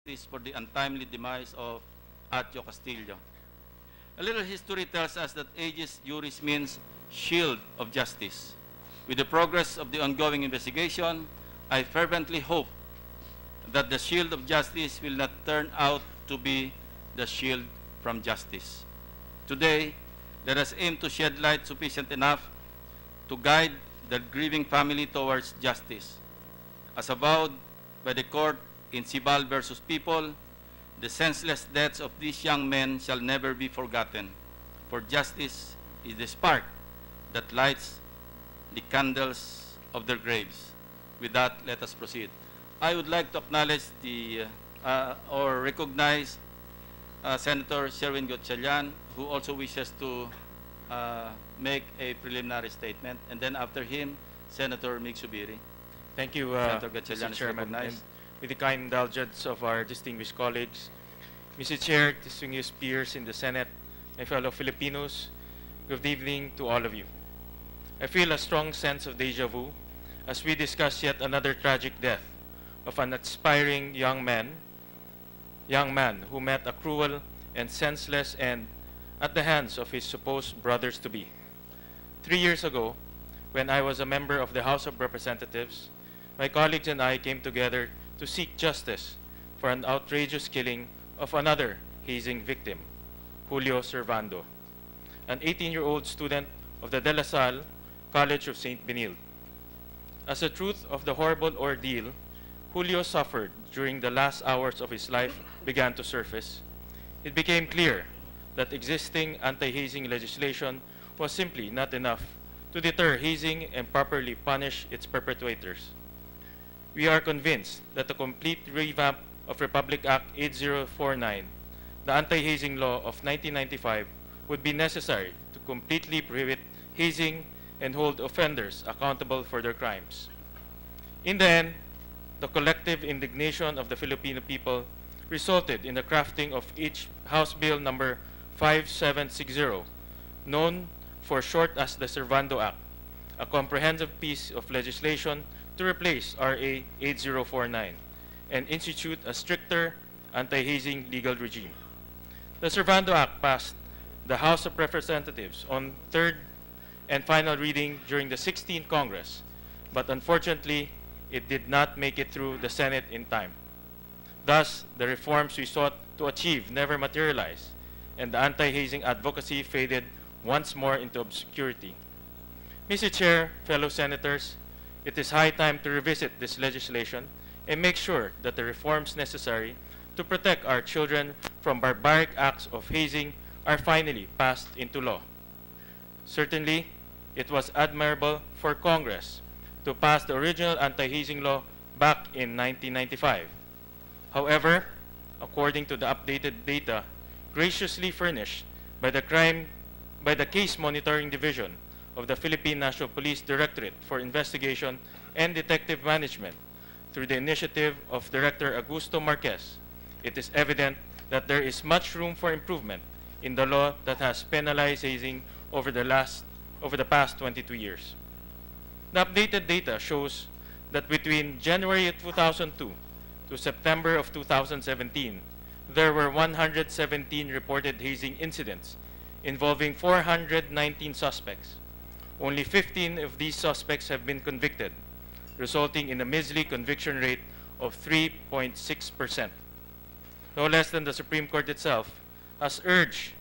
justice for the untimely demise of Atio Castillo. A little history tells us that aegis juris means shield of justice. With the progress of the ongoing investigation, I fervently hope that the shield of justice will not turn out to be the shield from justice. Today, let us aim to shed light sufficient enough to guide the grieving family towards justice. As avowed by the court in Sibal versus People, the senseless deaths of these young men shall never be forgotten, for justice is the spark that lights the candles of their graves. With that, let us proceed. I would like to acknowledge or recognize Senator Sherwin Gatchalian, who also wishes to make a preliminary statement, and then after him, Senator Mig Subiri. Thank you, Senator Gatchalian Mr. is Chairman. recognized. And with the kind indulgence of our distinguished colleagues, Mr. Chair, distinguished peers in the Senate, my fellow Filipinos, good evening to all of you. I feel a strong sense of deja vu as we discuss yet another tragic death of an aspiring young man who met a cruel and senseless end at the hands of his supposed brothers-to-be. 3 years ago, when I was a member of the House of Representatives, my colleagues and I came together to seek justice for an outrageous killing of another hazing victim, Julio Servando, an 18-year-old student of the De La Salle College of St. Benilde. As the truth of the horrible ordeal Julio suffered during the last hours of his life began to surface, it became clear that existing anti-hazing legislation was simply not enough to deter hazing and properly punish its perpetrators. We are convinced that a complete revamp of Republic Act 8049, the anti-hazing law of 1995, would be necessary to completely prohibit hazing and hold offenders accountable for their crimes. In the end, the collective indignation of the Filipino people resulted in the crafting of each House Bill number 5760, known for short as the Servando Act, a comprehensive piece of legislation to replace RA 8049 and institute a stricter anti-hazing legal regime. The Servando Act passed the House of Representatives on third and final reading during the 16th Congress, but unfortunately, it did not make it through the Senate in time. Thus, the reforms we sought to achieve never materialized, and the anti-hazing advocacy faded once more into obscurity. Mr. Chair, fellow senators, it is high time to revisit this legislation and make sure that the reforms necessary to protect our children from barbaric acts of hazing are finally passed into law. Certainly, it was admirable for Congress to pass the original anti-hazing law back in 1995. However, according to the updated data graciously furnished by the Case Monitoring Division of the Philippine National Police Directorate for Investigation and Detective Management, through the initiative of Director Augusto Marquez, it is evident that there is much room for improvement in the law that has penalized hazing over the past 22 years. The updated data shows that between January of 2002 to September of 2017, there were 117 reported hazing incidents involving 419 suspects. Only 15 of these suspects have been convicted, resulting in a measly conviction rate of 3.6%. No less than the Supreme Court itself has urged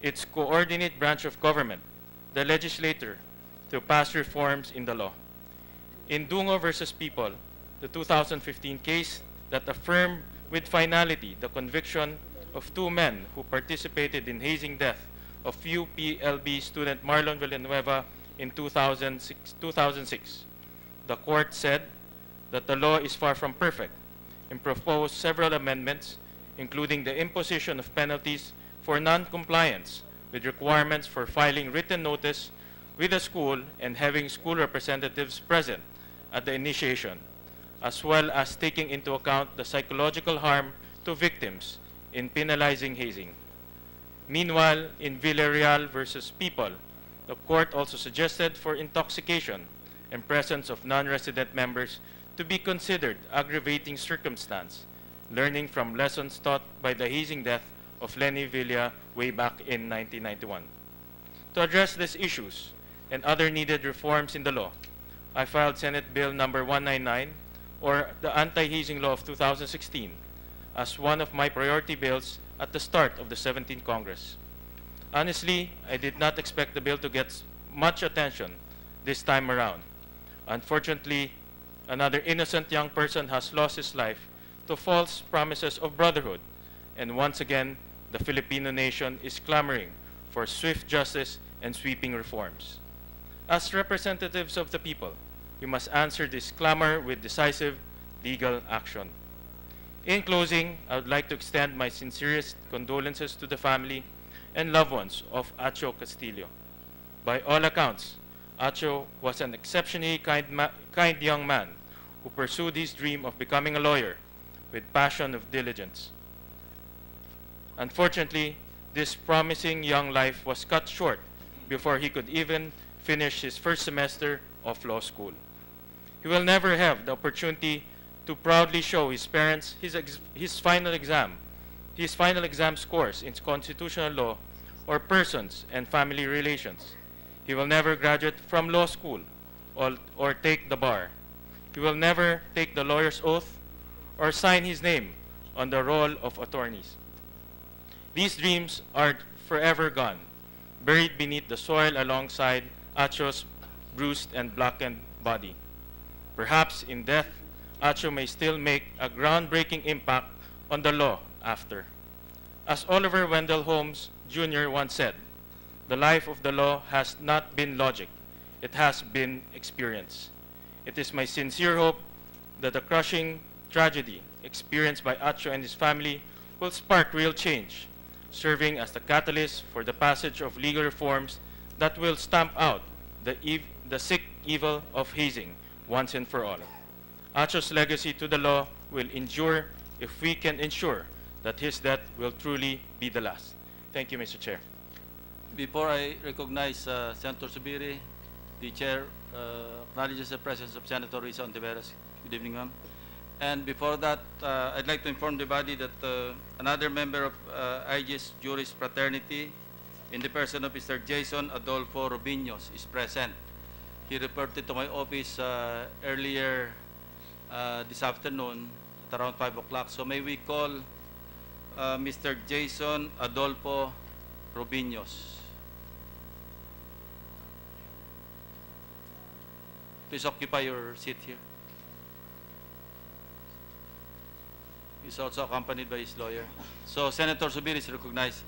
its coordinate branch of government, the legislature, to pass reforms in the law. In Dungo versus People, the 2015 case that affirmed with finality the conviction of 2 men who participated in hazing death of UPLB student Marlon Villanueva in 2006. The court said that the law is far from perfect and proposed several amendments, including the imposition of penalties for non-compliance with requirements for filing written notice with the school and having school representatives present at the initiation, as well as taking into account the psychological harm to victims in penalizing hazing. Meanwhile, in Villarreal versus People, the court also suggested for intoxication and presence of non-resident members to be considered aggravating circumstance learning from lessons taught by the hazing death of Lenny Villa way back in 1991. To address these issues and other needed reforms in the law, I filed Senate Bill number 199, or the Anti-Hazing Law of 2016, as one of my priority bills at the start of the 17th Congress. Honestly, I did not expect the bill to get much attention this time around. Unfortunately, another innocent young person has lost his life to false promises of brotherhood, and once again, the Filipino nation is clamoring for swift justice and sweeping reforms. As representatives of the people, we must answer this clamor with decisive legal action. In closing, I would like to extend my sincerest condolences to the family and loved ones of Atio Castillo. By all accounts, Atio was an exceptionally kind young man who pursued his dream of becoming a lawyer with passion and diligence. Unfortunately, this promising young life was cut short before he could even finish his first semester of law school. He will never have the opportunity to proudly show his parents his final exam scores in constitutional law or persons and family relations. He will never graduate from law school or take the bar. He will never take the lawyer's oath or sign his name on the roll of attorneys. These dreams are forever gone, buried beneath the soil alongside Atio's bruised and blackened body. Perhaps in death, Atio may still make a groundbreaking impact on the law after. As Oliver Wendell Holmes Jr. once said, the life of the law has not been logic, it has been experience. It is my sincere hope that the crushing tragedy experienced by Atio and his family will spark real change, serving as the catalyst for the passage of legal reforms that will stamp out the sick evil of hazing once and for all. Atio's legacy to the law will endure if we can ensure that his death will truly be the last. Thank you, Mr. Chair. Before I recognize Senator Subiri, the Chair acknowledges the presence of Senator Risa Ontiveros. Good evening, ma'am. And before that, I'd like to inform the body that another member of IG's Juris Fraternity, in the person of Mr. Jason Adolfo Rubinos, is present. He reported to my office earlier this afternoon at around 5 o'clock. So may we call Mr. Jason Adolfo Rubinos. Please occupy your seat here. He's also accompanied by his lawyer. So Senator Subiri is recognized.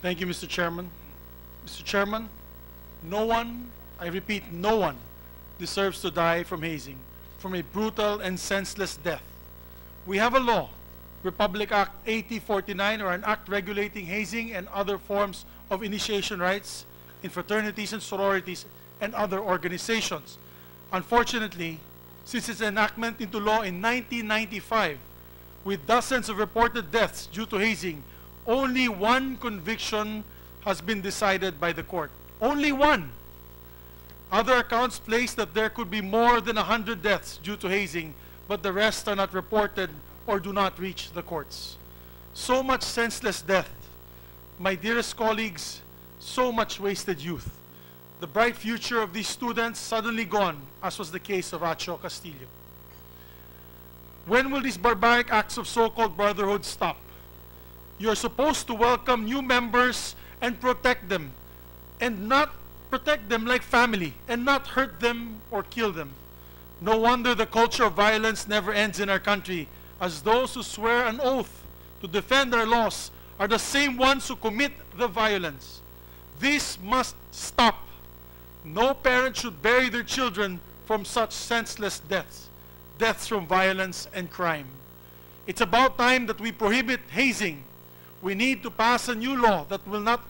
Thank you, Mr. Chairman. Mr. Chairman, no one, I repeat, no one deserves to die from hazing, from a brutal and senseless death. We have a law, Republic Act 8049, or an act regulating hazing and other forms of initiation rights in fraternities and sororities and other organizations. Unfortunately, since its enactment into law in 1995, with dozens of reported deaths due to hazing, only one conviction has been decided by the court. Only one. Other accounts place that there could be more than 100 deaths due to hazing, but the rest are not reported or do not reach the courts. So much senseless death. My dearest colleagues, so much wasted youth. The bright future of these students suddenly gone, as was the case of Atio Castillo. When will these barbaric acts of so-called brotherhood stop? You're supposed to welcome new members and protect them, and not protect them like family, and not hurt them or kill them. No wonder the culture of violence never ends in our country, as those who swear an oath to defend our laws are the same ones who commit the violence. This must stop. No parent should bury their children from such senseless deaths, deaths from violence and crime. It's about time that we prohibit hazing. We need to pass a new law that will not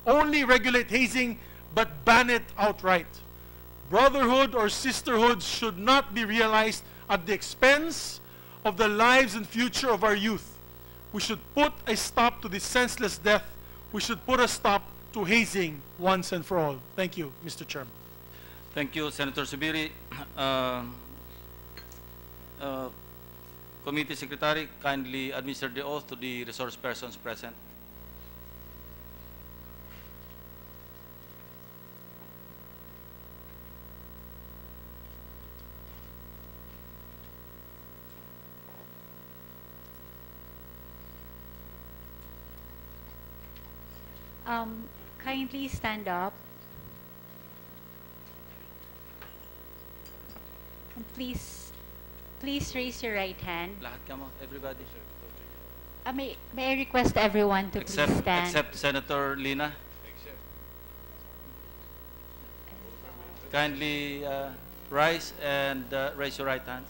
only regulate hazing, but ban it outright. Brotherhood or sisterhood should not be realized at the expense of the lives and future of our youth. We should put a stop to this senseless death. We should put a stop to hazing once and for all. Thank you, Mr. Chairman. Thank you, Senator Subiri. Committee Secretary, kindly administer the oath to the resource persons present. Kindly stand up. And please raise your right hand. Lahat ka mo, everybody. May I request everyone to please stand. Except Senator Lina. Kindly rise and raise your right hand.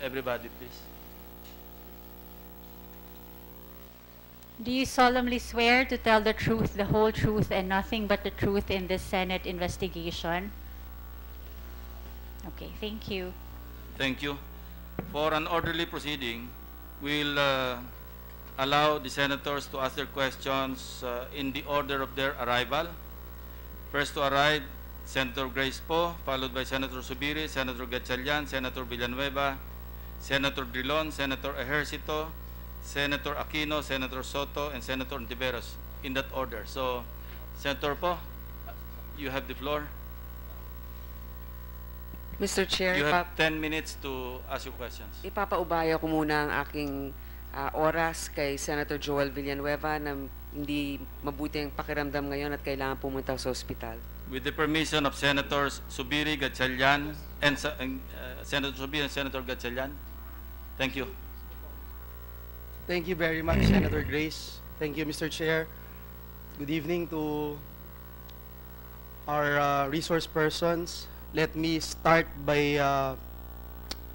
Everybody, please. Do you solemnly swear to tell the truth, the whole truth, and nothing but the truth in this Senate investigation? Okay, thank you. Thank you. For an orderly proceeding, we'll allow the senators to ask their questions in the order of their arrival. First to arrive, Senator Grace Poe, followed by Senator Subiri, Senator Gatchalian, Senator Villanueva, Senator Drilon, Senator Ejercito, Senator Aquino, Senator Soto, and Senator Ontiveros, in that order. So, Senator Poe, you have the floor. Mr. Chair, You have 10 minutes to ask your questions. ipapaubaya ko muna ang aking oras kay Senator Joel Villanueva na hindi mabuti ang pakiramdam ngayon at kailangan pumunta sa ospital. With the permission of Senators Subiri, Gatchalian, and Senator Subiri and Senator Gatchalian. Thank you. Thank you very much, Senator Grace. Thank you, Mr. Chair. Good evening to our resource persons. Let me start by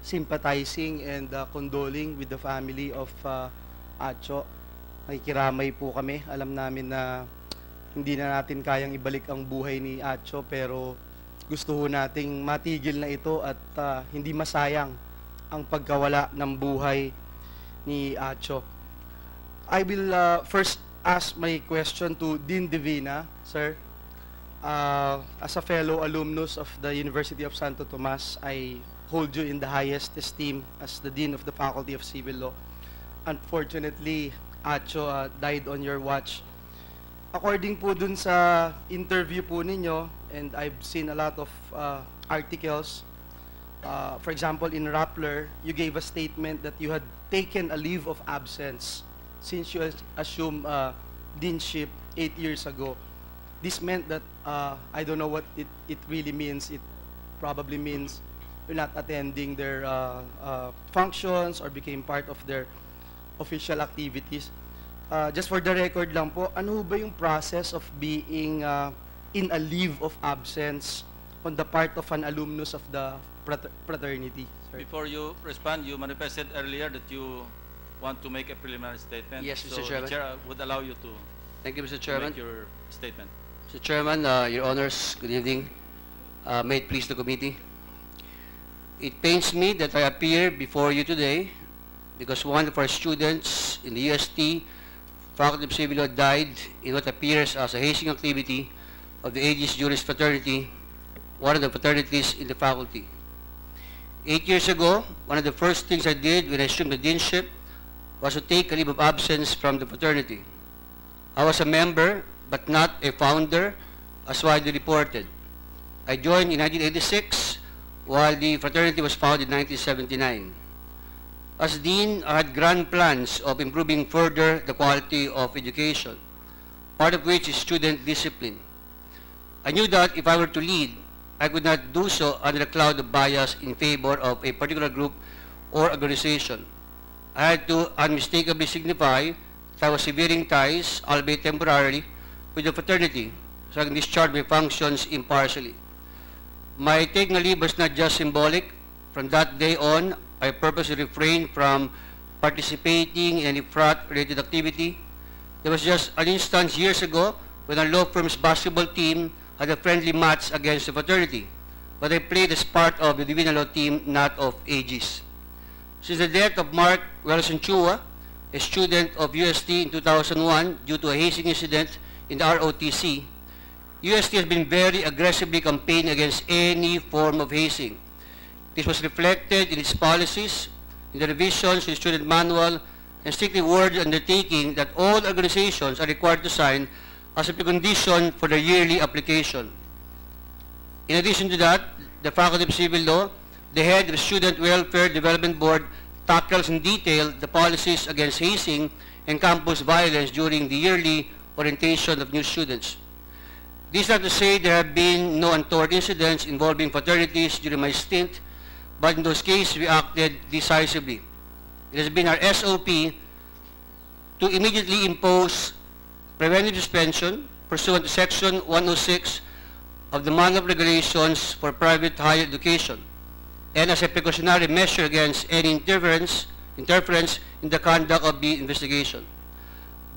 sympathizing and condoling with the family of Atio. Nakikiramay po kami. Alam namin na hindi na natin kayang ibalik ang buhay ni Atio, pero gusto ho nating matigil na ito at hindi masayang ang pagkawala ng buhay ni Atio. I will first ask my question to Dean Divina, sir. As a fellow alumnus of the University of Santo Tomas, I hold you in the highest esteem as the Dean of the Faculty of Civil Law. Unfortunately, Atio died on your watch. According po dun sa interview po ninyo, and I've seen a lot of articles, for example, in Rappler, you gave a statement that you had taken a leave of absence since you assumed deanship 8 years ago. This meant that, I don't know what it really means. It probably means you're not attending their functions or became part of their official activities. Just for the record lang po, ano ba yung process of being in a leave of absence on the part of an alumnus of the fraternity? Sir. Before you respond, you manifested earlier that you want to make a preliminary statement. Yes, Mr. So Chairman. the chair would allow you to Thank you, Mr. make Chairman. your statement. Mr. Chairman, Your Honors, good evening. May it please the committee. It pains me that I appear before you today because one of our students in the UST Faculty of Civil Law died in what appears as a hazing activity of the Aegis Juris Fraternity, one of the fraternities in the faculty. 8 years ago, one of the first things I did when I assumed the deanship was to take a leave of absence from the fraternity. I was a member, but not a founder, as widely reported. I joined in 1986, while the fraternity was founded in 1979. As dean, I had grand plans of improving further the quality of education, part of which is student discipline. I knew that if I were to lead, I could not do so under a cloud of bias in favor of a particular group or organization. I had to unmistakably signify that I was severing ties, albeit temporarily, with the fraternity, so I can discharge my functions impartially. My taking a leave was not just symbolic. From that day on, I purposely refrained from participating in any frat-related activity. There was just an instance years ago when our law firm's basketball team had a friendly match against the fraternity, but I played as part of the Divina Law team, not of Aegis. Since the death of Mark Welson-Chua, a student of UST in 2001 due to a hazing incident in the ROTC, UST has been very aggressively campaigning against any form of hazing. This was reflected in its policies, in the revisions to the student manual, and strictly worded undertaking that all organizations are required to sign as a precondition for the yearly application. In addition to that, the Faculty of Civil Law, the head of the Student Welfare Development Board, tackles in detail the policies against hazing and campus violence during the yearly orientation of new students. This is not to say there have been no untoward incidents involving fraternities during my stint, but in those cases we acted decisively. It has been our SOP to immediately impose preventive suspension pursuant to Section 106 of the Manual of Regulations for Private Higher Education, and as a precautionary measure against any interference in the conduct of the investigation.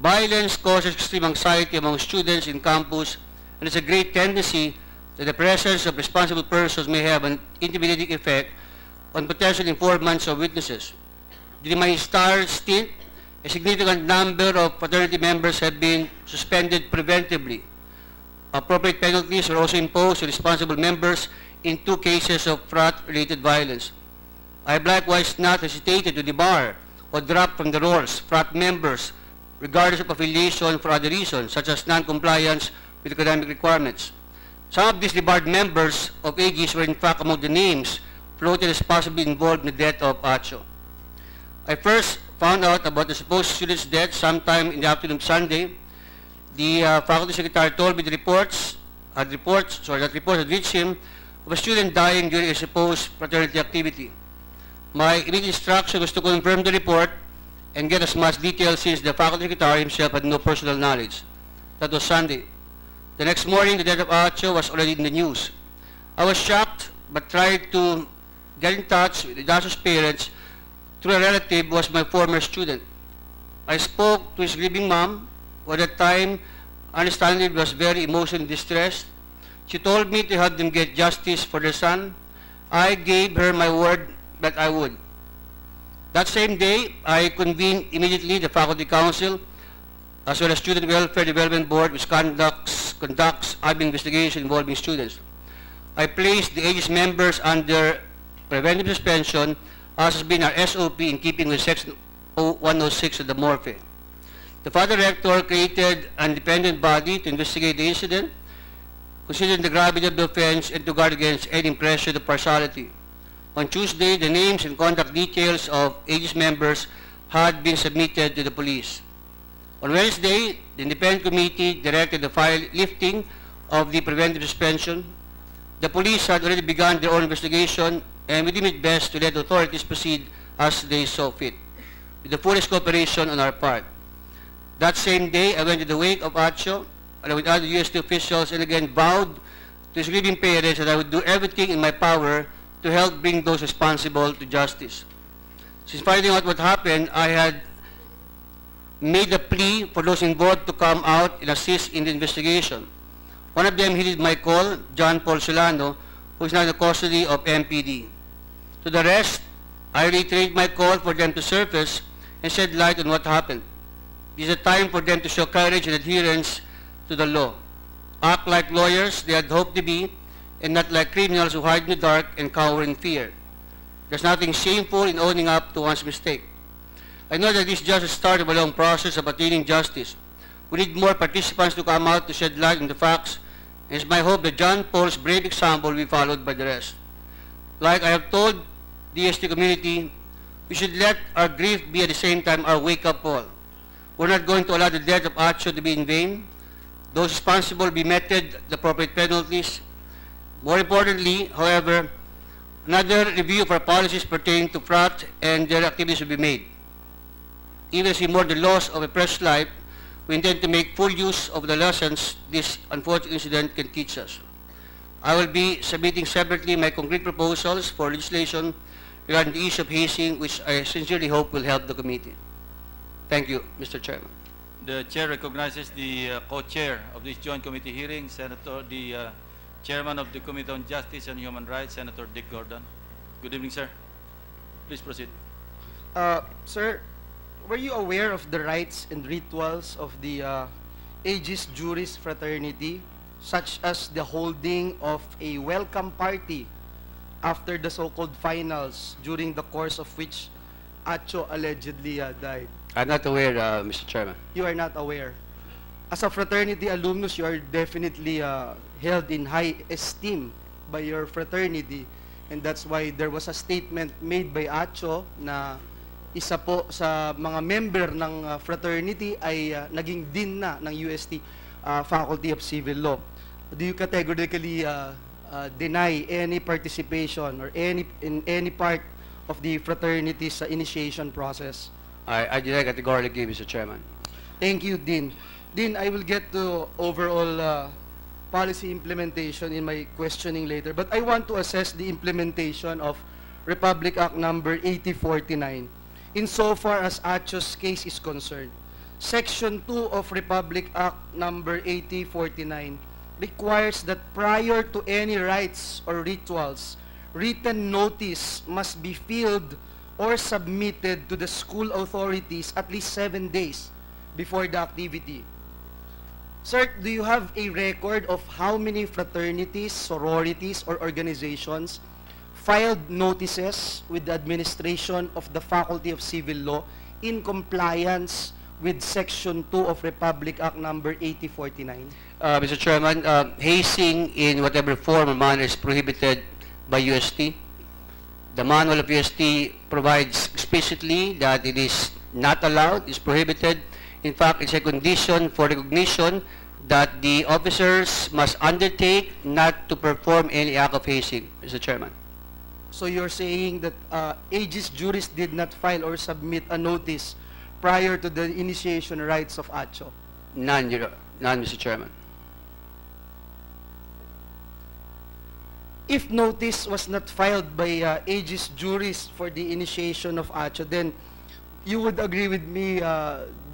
Violence causes extreme anxiety among students in campus, and there's a great tendency that the presence of responsible persons may have an intimidating effect on potential informants or witnesses. During my entire stint, a significant number of fraternity members have been suspended preventively. Appropriate penalties were also imposed to responsible members in 2 cases of frat-related violence. I have likewise not hesitated to debar or drop from the rolls frat members regardless of affiliation for other reasons, such as non-compliance with academic requirements. Some of these debarred members of AGs were in fact among the names floated as possibly involved in the death of Atio. I first found out about the supposed student's death sometime in the afternoon of Sunday. The faculty secretary told me that reports had reached him of a student dying during a supposed fraternity activity. My immediate instruction was to confirm the report and get as much detail since the faculty secretary himself had no personal knowledge. That was Sunday. The next morning, the death of Atio was already in the news. I was shocked but tried to get in touch with Atio's parents through a relative who was my former student. I spoke to his grieving mom, who at that time understandably was very emotionally distressed. She told me to help them get justice for their son. I gave her my word that I would. That same day, I convened immediately the Faculty Council as well as Student Welfare Development Board, which conducts IB investigation involving students. I placed the AG's members under preventive suspension as has been our SOP in keeping with Section 106 of the MORFE. The Father Rector created an independent body to investigate the incident, considering the gravity of the offense and to guard against any impression of partiality. On Tuesday, the names and contact details of AG's members had been submitted to the police. On Wednesday, the independent committee directed the lifting of the preventive suspension. The police had already begun their own investigation, and we deemed it best to let the authorities proceed as they saw fit, with the fullest cooperation on our part. That same day, I went to the wake of Atio, along with other UST officials, and again vowed to his grieving parents that I would do everything in my power to help bring those responsible to justice. Since finding out what happened, I had made a plea for those involved to come out and assist in the investigation. One of them heeded my call, John Paul Solano, who is now in the custody of MPD. To the rest, I reiterate my call for them to surface and shed light on what happened. It is a time for them to show courage and adherence to the law. Act like lawyers they had hoped to be, and not like criminals who hide in the dark and cower in fear. There's nothing shameful in owning up to one's mistake. I know that this is just the start of a long process of attaining justice. We need more participants to come out to shed light on the facts, and it's my hope that John Paul's brave example will be followed by the rest. Like I have told the EST community, we should let our grief be at the same time our wake-up call. We're not going to allow the death of Atio to be in vain. Those responsible will be meted the appropriate penalties. More importantly, however, another review of our policies pertaining to frat and their activities will be made. Even as we mourn the loss of a precious life, we intend to make full use of the lessons this unfortunate incident can teach us. I will be submitting separately my concrete proposals for legislation regarding the issue of hazing, which I sincerely hope will help the committee. Thank you, Mr. Chairman. The chair recognizes the co-chair of this joint committee hearing, the chairman of the Committee on Justice and Human Rights, Senator Dick Gordon. Good evening, sir. Please proceed. Sir, were you aware of the rites and rituals of the Aegis Juris Fraternity, such as the holding of a welcome party after the so-called finals, during the course of which Atio allegedly died? I'm not aware, Mr. Chairman. You are not aware. As a fraternity alumnus, you are definitely held in high esteem by your fraternity. And that's why there was a statement made by Atio na isa po sa mga member ng fraternity ay naging dean na ng UST Faculty of Civil Law. Do you categorically deny any participation or in any part of the fraternity's initiation process? I deny categorically, Mr. Chairman. Thank you, Dean. Dean, I will get to overall policy implementation in my questioning later, but I want to assess the implementation of Republic Act number 8049 insofar as Atio's case is concerned. Section 2 of Republic Act number 8049 requires that prior to any rites or rituals, written notice must be filled or submitted to the school authorities at least 7 days before the activity. Sir, do you have a record of how many fraternities, sororities, or organizations filed notices with the administration of the Faculty of Civil Law in compliance with Section 2 of Republic Act number 8049? Mr. Chairman, hazing in whatever form or manner is prohibited by UST. The manual of UST provides explicitly that it is not allowed, is prohibited. In fact, it's a condition for recognition that the officers must undertake not to perform any act of hazing, Mr. Chairman. So you're saying that Aegis Juris did not file or submit a notice prior to the initiation rights of Atio? None, Mr. Chairman. If notice was not filed by Aegis Juris for the initiation of Atio, then you would agree with me,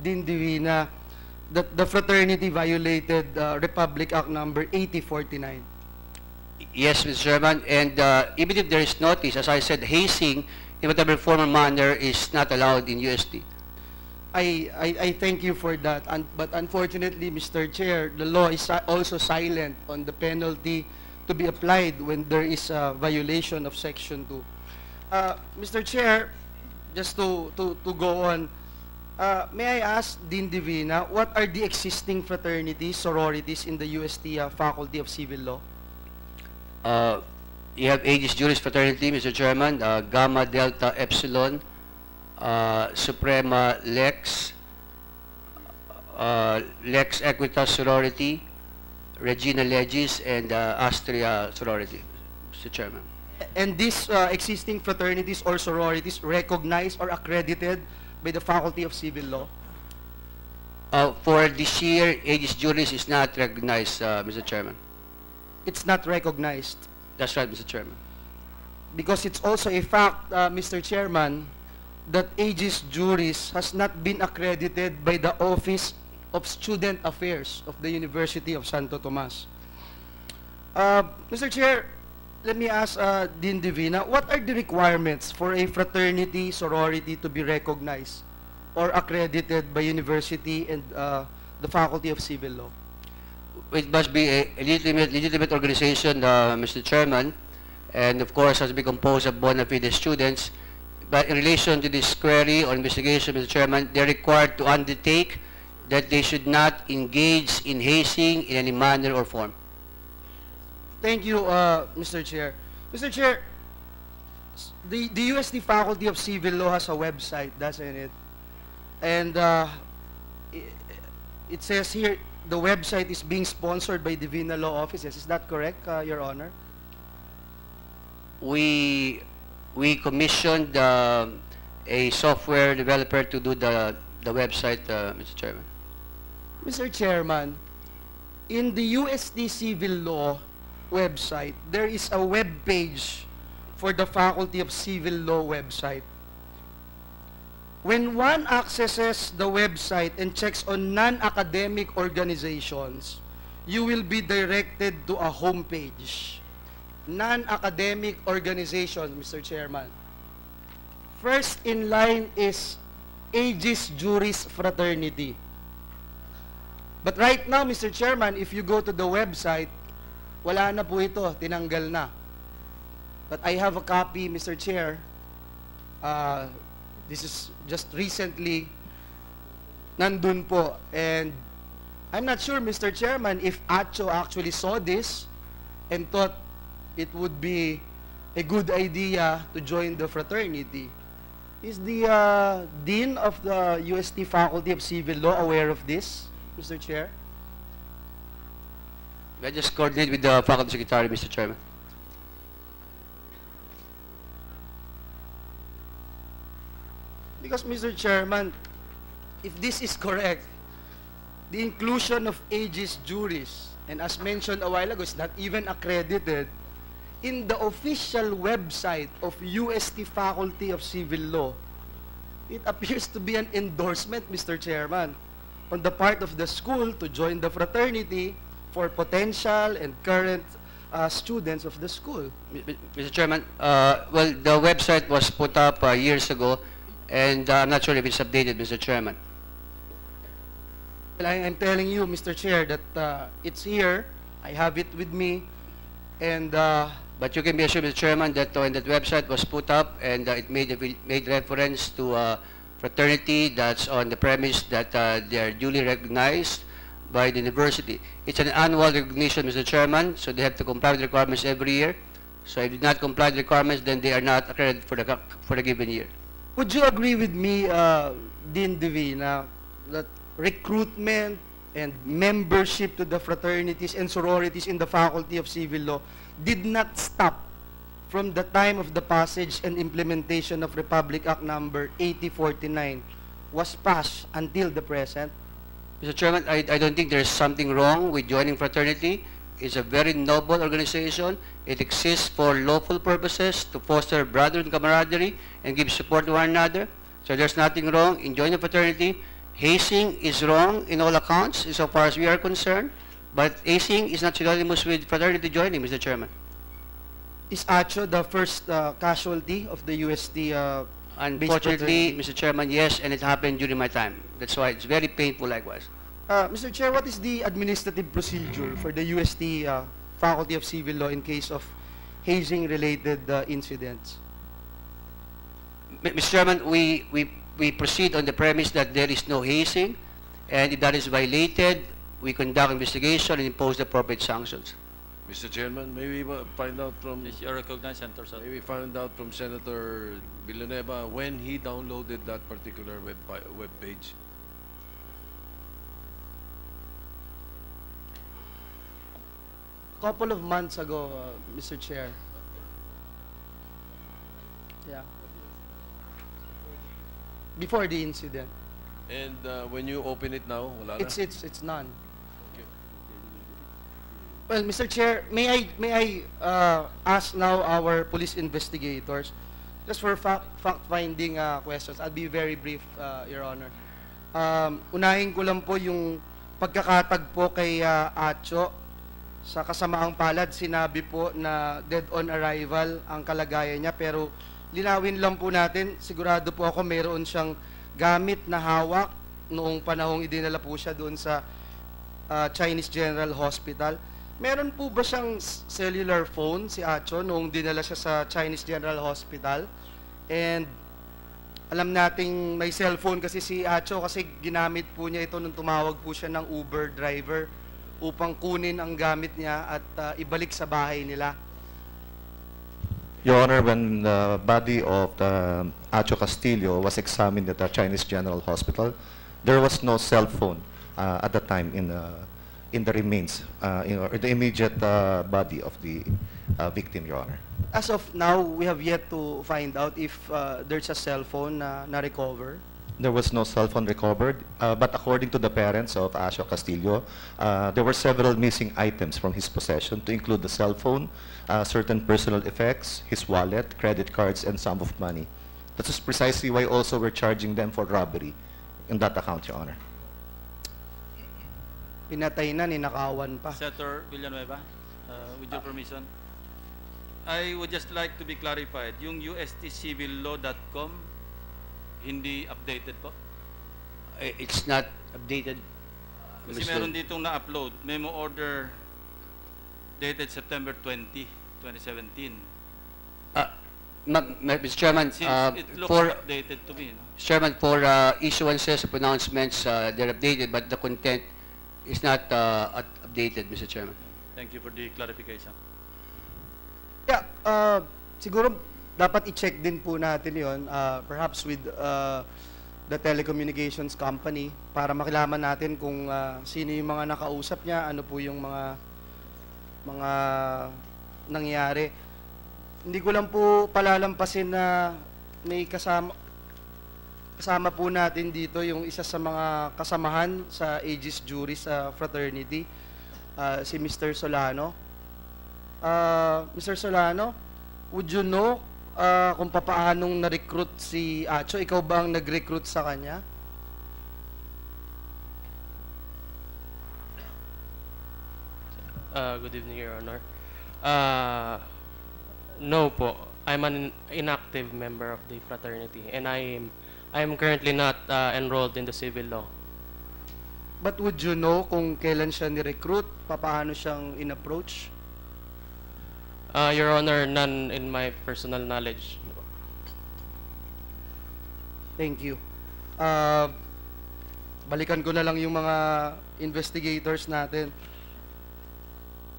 Dean Divina, that the fraternity violated Republic Act number 8049. Yes, Mr. Chairman, and even if there is notice, as I said, hazing in whatever form or manner is not allowed in UST. I thank you for that, but unfortunately, Mr. Chair, the law is also silent on the penalty to be applied when there is a violation of Section 2. Mr. Chair, just to go on, may I ask Dean Divina, what are the existing fraternities, sororities in the UST Faculty of Civil Law? You have Aegis Juris Fraternity, Mr. Chairman, Gamma Delta Epsilon, Suprema Lex, Lex Equitas Sorority, Regina Legis, and Astria Sorority, Mr. Chairman. And these existing fraternities or sororities recognized or accredited by the Faculty of Civil Law? For this year, Aegis Juris is not recognized, Mr. Chairman. It's not recognized. That's right, Mr. Chairman. Because it's also a fact, Mr. Chairman, that Aegis Juris has not been accredited by the Office of Student Affairs of the University of Santo Tomas. Mr. Chair, let me ask Dean Divina, what are the requirements for a fraternity, sorority to be recognized or accredited by university and the Faculty of Civil Law? It must be a legitimate organization, Mr. Chairman, and of course has to be composed of bona fide students. But in relation to this query or investigation, Mr. Chairman, they're required to undertake that they should not engage in hazing in any manner or form. Thank you, Mr. Chair. Mr. Chair, the UST Faculty of Civil Law has a website, doesn't it? And it says here, the website is being sponsored by Divina Law Offices. Is that correct, Your Honor? We commissioned a software developer to do the website, Mr. Chairman. Mr. Chairman, in the UST Civil Law website, there is a web page for the Faculty of Civil Law website. When one accesses the website and checks on non-academic organizations, you will be directed to a homepage. Non-academic organizations, Mr. Chairman. First in line is Aegis Juris Fraternity. But right now, Mr. Chairman, if you go to the website, wala na po ito, tinanggal na. But I have a copy, Mr. Chair. This is just recently nandun po. And I'm not sure, Mr. Chairman, if Atio actually saw this and thought it would be a good idea to join the fraternity. Is the Dean of the UST Faculty of Civil Law aware of this, Mr. Chair? I just coordinate with the Faculty Secretary, Mr. Chairman. Because, Mr. Chairman, if this is correct, the inclusion of aegis juris, and as mentioned a while ago, is not even accredited in the official website of UST Faculty of Civil Law. It appears to be an endorsement, Mr. Chairman, on the part of the school to join the fraternity for potential and current students of the school. Mr. Chairman, well, the website was put up years ago, and I'm not sure if it's updated, Mr. Chairman. Well, I'm telling you, Mr. Chair, that it's here. I have it with me, and But you can be assured, Mr. Chairman, that when that website was put up and it made reference to a fraternity that's on the premise that they are duly recognized by the university. It's an annual recognition, Mr. Chairman, so they have to comply with the requirements every year. So if they do not comply with the requirements, then they are not accredited for the given year. would you agree with me, Dean Divina, that recruitment and membership to the fraternities and sororities in the Faculty of Civil Law did not stop from the time of the passage and implementation of Republic Act number 8049 was passed until the present? Mr. Chairman, I don't think there's something wrong with joining fraternity. It's a very noble organization. It exists for lawful purposes to foster brotherhood and camaraderie and give support to one another. So there's nothing wrong in joining a fraternity. Hazing is wrong in all accounts, so far as we are concerned. But hazing is not synonymous with fraternity joining, Mr. Chairman. Is Atio the first casualty of the UST Unfortunately, Mr. Chairman, yes, and it happened during my time. That's why it's very painful likewise. Mr. Chair, what is the administrative procedure for the UST Faculty of Civil Law in case of hazing-related incidents? Mr. Chairman, we proceed on the premise that there is no hazing, and if that is violated, we conduct investigation and impose the appropriate sanctions. Mr. Chairman, may we find out from Is your recognized Senator Soto? may we find out from Senator Villanueva when he downloaded that particular web page? Couple of months ago, Mr. Chair. Yeah. Before the incident. And when you open it now, wala na? It's none. Well, Mr. Chair, may I ask now our police investigators, just for fact-finding questions. I'll be very brief, Your Honor. Unahin ko lang po yung pagkakatagpo kay Atio. Sa kasamaang palad, sinabi po na dead on arrival ang kalagayan niya, pero linawin lang po natin, sigurado po ako mayroon siyang gamit na hawak noong panahong idinala po siya doon sa Chinese General Hospital. Meron po ba siyang cellular phone si Atio noong dinala siya sa Chinese General Hospital? And alam nating may cellphone kasi si Atio kasi ginamit po niya ito nung tumawag po siya ng Uber driver upang kunin ang gamit niya at ibalik sa bahay nila. Your Honor, when the body of the Atio Castillo was examined at the Chinese General Hospital, there was no cell phone at the time in the remains, or the immediate body of the victim, Your Honor. As of now, we have yet to find out if there's a cell phone na recover. There was no cell phone recovered, but according to the parents of Atio Castillo, there were several missing items from his possession, to include the cell phone, certain personal effects, his wallet, credit cards, and sum of money. That is precisely why also we're charging them for robbery in that account, Your Honor. Pinatay na, ninakawan pa. Senator Villanueva, with your permission, I would just like to be clarified. Yung ustcivillaw.com, hindi updated po? It's not updated. Kasi Mr. meron ditong na-upload, memo order dated September 20, 2017. Mr. Chairman, It looks for updated to me. No? Mr. Chairman, for issuances, pronouncements, they're updated, but the content is not updated, Mr. Chairman. Thank you for the clarification. Yeah, siguro dapat i-check din po natin yon, perhaps with the telecommunications company para makilaman natin kung sino yung mga nakausap niya, ano po yung mga nangyari. Hindi ko lang po palalampasin na may kasama po natin dito yung isa sa mga kasamahan sa Aegis Juris Fraternity, si Mr. Solano. Mr. Solano, would you know kung papaanong na-recruit si Atio? Ikaw ba ang nag-recruit sa kanya? Good evening, Your Honor. No po. I'm an inactive member of the fraternity, and I'm currently not enrolled in the civil law. But would you know kung kailan siya ni-recruit? Papaano siyang in-approach? Your Honor, none in my personal knowledge. Thank you. Balikan ko na lang yung mga investigators natin.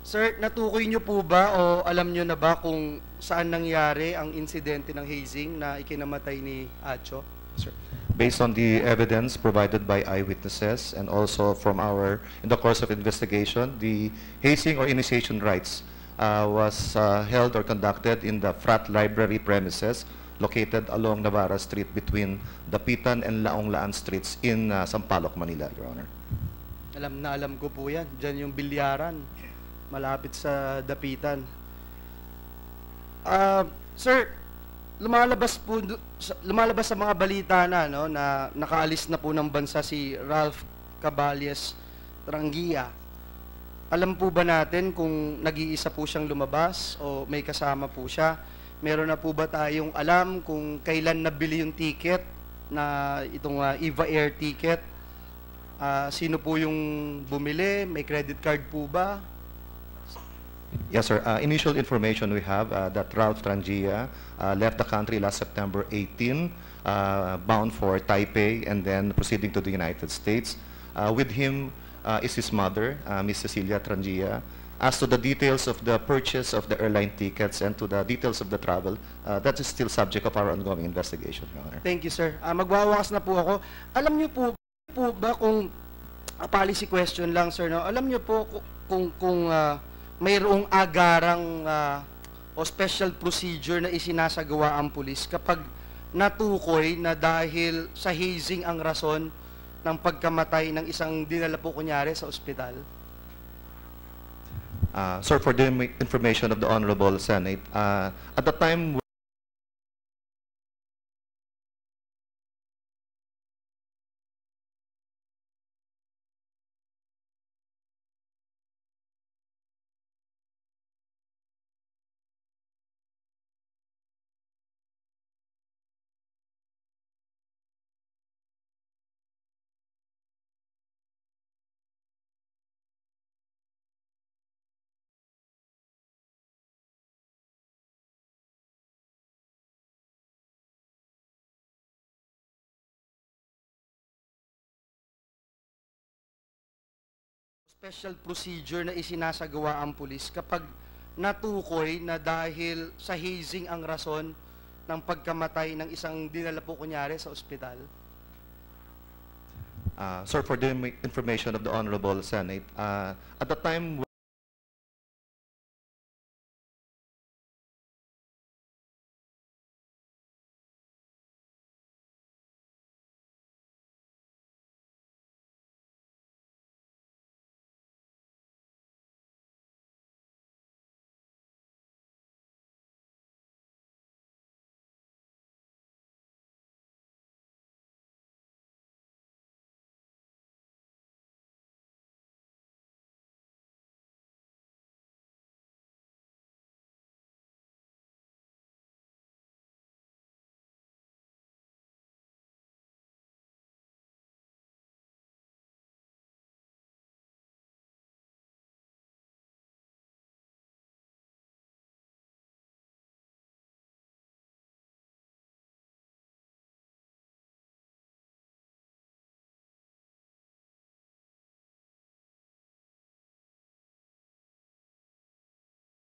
Sir, natukoy niyo po ba o alam niyo na ba kung saan nangyari ang insidente ng hazing na ikinamatay ni Atio? Sir. Based on the evidence provided by eyewitnesses and also from in the course of investigation, the hazing or initiation rites was held or conducted in the frat library premises located along Navarra Street between Dapitan and Laong-Laan Streets in Sampaloc, Manila, Your Honor. Alam ko po yan. Diyan yung bilyaran. Malapit sa Dapitan. Sir, lumalabas sa mga balita na nakaalis na po ng bansa si Ralph Caballes Trangia. Alam po ba natin kung nag-iisa po siyang lumabas o may kasama po siya? Meron na po ba tayong alam kung kailan nabili yung ticket na itong EVA Air ticket? Sino po yung bumili? May credit card po ba? Yes, sir. Initial information we have that Ralph Trangia left the country last September 18, bound for Taipei and then proceeding to the United States. With him is his mother, Miss Cecilia Trangia. As to the details of the purchase of the airline tickets and to the details of the travel, that is still subject of our ongoing investigation, Your Honor. Thank you, sir. Magwawakas na po ako. Alam niyo po ba kung policy question lang, sir, no? Alam niyo po kung mayroong agarang o special procedure na isinasagawa ang pulis kapag natukoy na dahil sa hazing ang rason ng pagkamatay ng isang dinala po kunyari sa ospital? Sir, for the information of the Honorable Senate, at the time Special procedure na isinasagawa ang pulis kapag natukoy na dahil sa hazing ang rason ng pagkamatay ng isang dinala po kunyari sa ospital? Sir, for the information of the Honorable Senate, at the time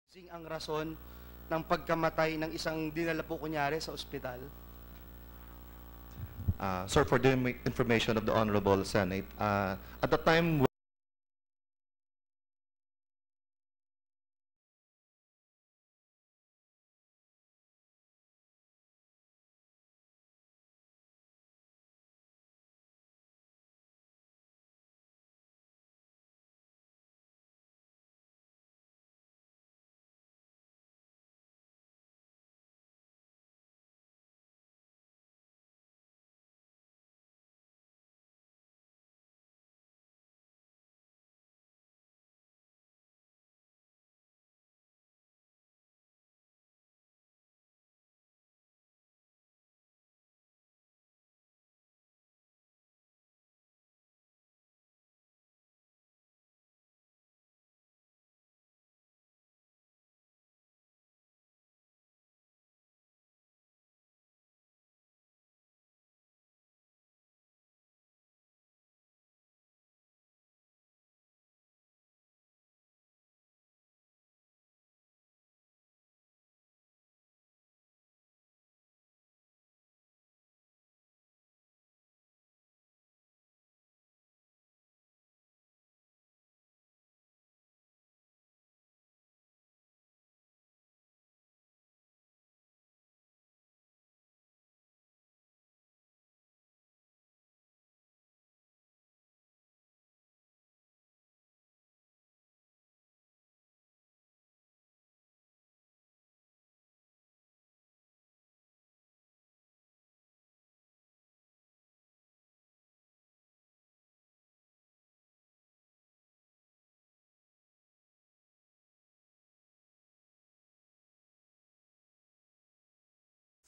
Ang rason ng pagkamatay ng isang dinala po kunyari sa ospital? Sir, for the information of the Honorable Senate, at the time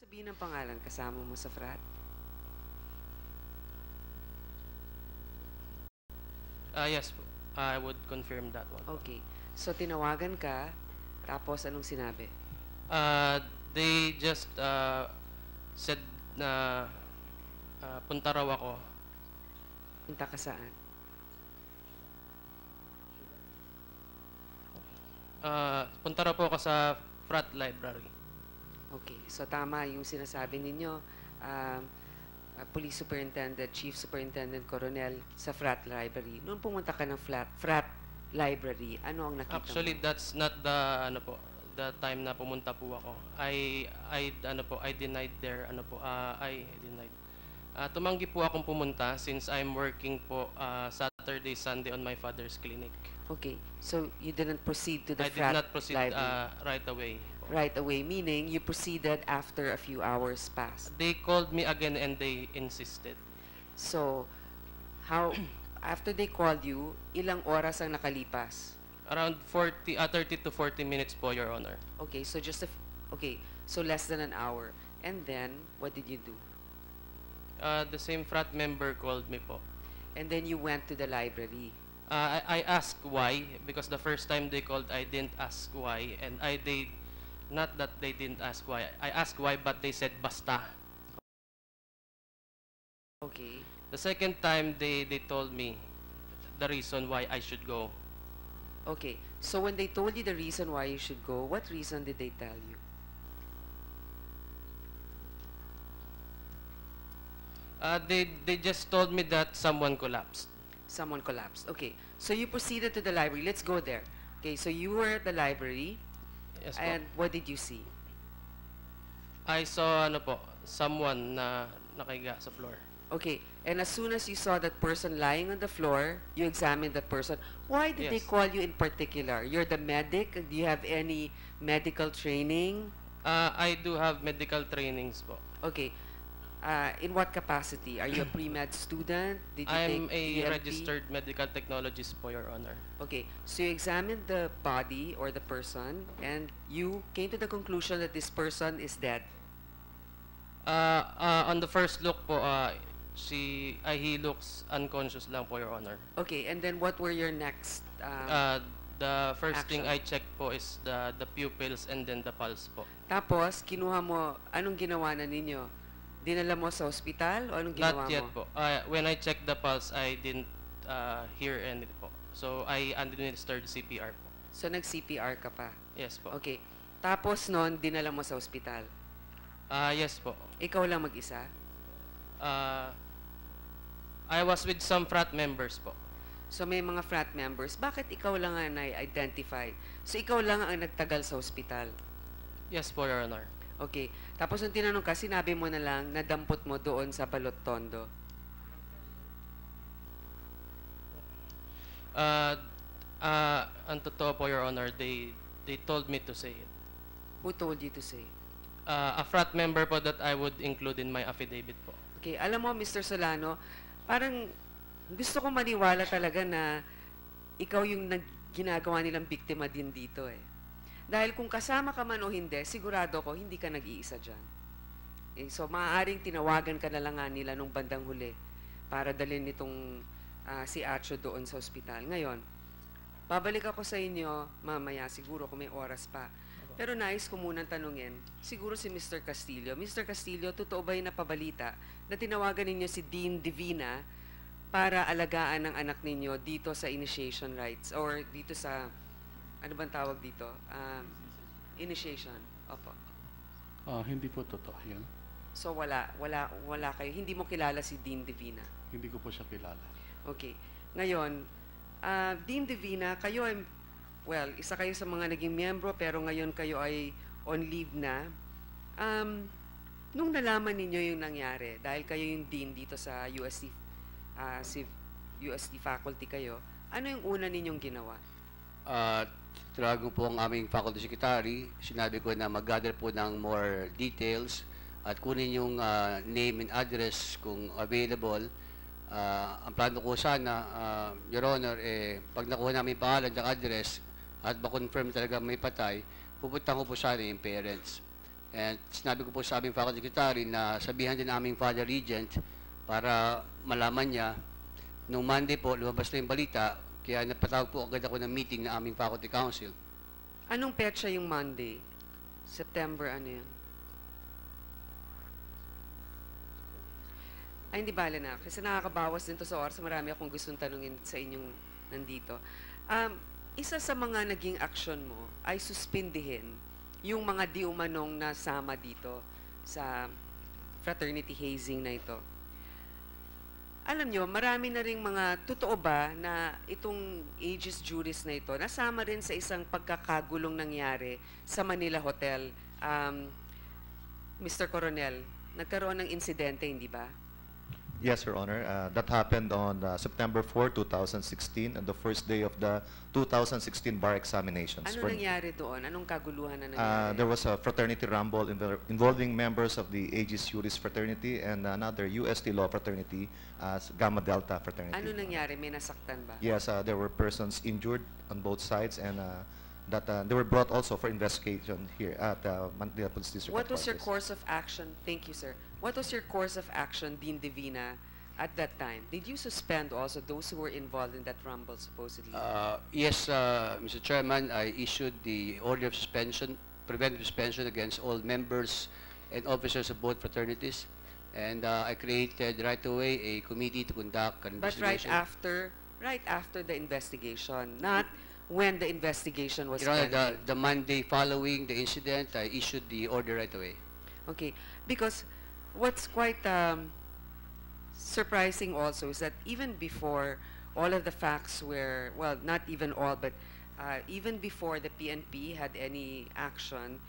Sabihin ng pangalan kasama mo sa frat? Yes po. I would confirm that one. Okay. So, tinawagan ka, tapos anong sinabi? They just said na punta raw ako. Punta ka saan? Punta raw po ako sa frat library. Okay. So, tama yung sinasabi ninyo. Police Superintendent, Chief Superintendent Coronel sa frat library. Noong pumunta ka ng frat library, ano ang nakita Actually, mo? that's not the the time na pumunta po ako. I denied there I denied. Tumanggi po akong pumunta since I'm working po Saturday, Sunday on my father's clinic. Okay. So, you didn't proceed to the I did frat not proceed library? right away. Right away, meaning you proceeded after a few hours passed. They called me again and they insisted. So, after they called you, ilang oras ang nakalipas? Around 30 to 40 minutes po, Your Honor. Okay, so so less than an hour. And then, what did you do? The same frat member called me po. And then you went to the library. I asked why, because the first time they called, I didn't ask why, and not that they didn't ask why. I asked why, but they said basta. Okay. The second time, they told me the reason why I should go. Okay. So when they told you the reason why you should go, what reason did they tell you? They just told me that someone collapsed. Someone collapsed. Okay. So you proceeded to the library. Let's go there. Okay. So you were at the library. Yes po. And what did you see? I saw someone na nakahiga sa floor. Okay. And as soon as you saw that person lying on the floor, you examined that person. Why did they Yes. call you in particular? You're the medic? Do you have any medical training? I do have medical trainings po. Okay. In what capacity? Are you a pre-med student? Did you I'm take a DMT? registered medical technologist po, Your Honor. Okay, so you examined the body or the person and you came to the conclusion that this person is dead. On the first look po, he looks unconscious lang po, Your Honor. Okay, and then what were your next? The first thing action. I checked po is the pupils and then the pulse po. Tapos, kinuha mo, anong ginawa na ninyo? Dinala mo sa ospital o anong ginawa Not yet mo? po. When I checked the pulse, I didn't hear anything po. So I administered CPR po. So, nag-CPR ka pa? Yes po. Okay. Tapos noon, dinala mo sa ospital. Yes po. Ikaw lang mag-isa? I was with some frat members po. So, may mga frat members. Bakit ikaw lang ang na-identify? So, ikaw lang ang nagtagal sa ospital? Yes po, Your Honor. Okay. Tapos, nung tinanong ka, sinabi mo na lang na dampot mo doon sa Balot Tondo. Ang totoo po, Your Honor, they told me to say it. Who told you to say? A frat member po that I would include in my affidavit po. Okay. Alam mo, Mr. Solano, parang gusto ko maniwala talaga na ikaw yung ginagawa nilang biktima din dito eh. Dahil kung kasama ka man o hindi, sigurado ko hindi ka nag-iisa dyan. So, maaaring tinawagan ka na lang nga nila nung bandang huli para dalhin nitong si Atio doon sa ospital. Ngayon, babalik ako sa inyo mamaya siguro kung may oras pa. Pero nais ko munang tanungin, siguro si Mr. Castillo. Mr. Castillo, totoo ba yung napabalita na tinawagan ninyo si Dean Divina para alagaan ng anak ninyo dito sa initiation rites or dito sa, ano bang tawag dito? Initiation. Opo. Hindi po totoo yan. So wala kayo. Hindi mo kilala si Dean Divina? Hindi ko po siya kilala. Okay. Ngayon, Dean Divina, kayo ay, well, isa kayo sa mga naging miyembro pero ngayon kayo ay on leave na. Nung nalaman ninyo yung nangyari, dahil kayo yung dean dito sa UST faculty kayo, ano yung una ninyong ginawa? Tinawagan po ang aming faculty secretary. Sinabi ko na mag-gather po ng more details at kunin yung name and address kung available. Ang plano ko sana, Your Honor, pag nakuha namin yung pangalan at address at ma-confirm talaga may patay, pupunta ko po sana yung parents. And sinabi ko po sa aming faculty secretary na sabihan din aming Father Regent para malaman niya. Nung Monday po, lumabas na yung balita, kaya napatawag po agad ako ng meeting na aming faculty council. Anong petsa yung Monday? September ano yun? Ay, hindi bala na. Kasi nakakabawas din to sa oras. Marami akong gustong tanungin sa inyong nandito. Isa sa mga naging action mo ay suspindihin yung mga di umanong nasama dito sa fraternity hazing na ito. Alam nyo, marami na ring mga, totoo ba na itong aegis juris na ito, nasama rin sa isang pagkakagulong nangyari sa Manila Hotel. Mr. Coronel, nagkaroon ng insidente, hindi ba? Yes, Your Honor. That happened on September 4, 2016, and the first day of the 2016 bar examinations. Ano nangyari doon? Anong kaguluhan na nangyari? There was a fraternity rumble involving members of the Aegis Juris fraternity and another UST law fraternity, Gamma Delta fraternity. Ano nangyari? May nasaktan ba? Yes, there were persons injured on both sides, and that they were brought also for investigation here at Manila Police District. What was your course of action? Thank you, sir. What was your course of action, Dean Divina, at that time? Did you suspend also those who were involved in that rumble, supposedly? Yes, Mr. Chairman, I issued the order of suspension, preventive suspension against all members and officers of both fraternities. And I created right away a committee to conduct an But investigation. right after the investigation, not when the investigation was Your Honor, pending. the Monday following the incident, I issued the order right away. Okay, because what's quite surprising also is that even before all of the facts were, well, not even all, but even before the PNP had any action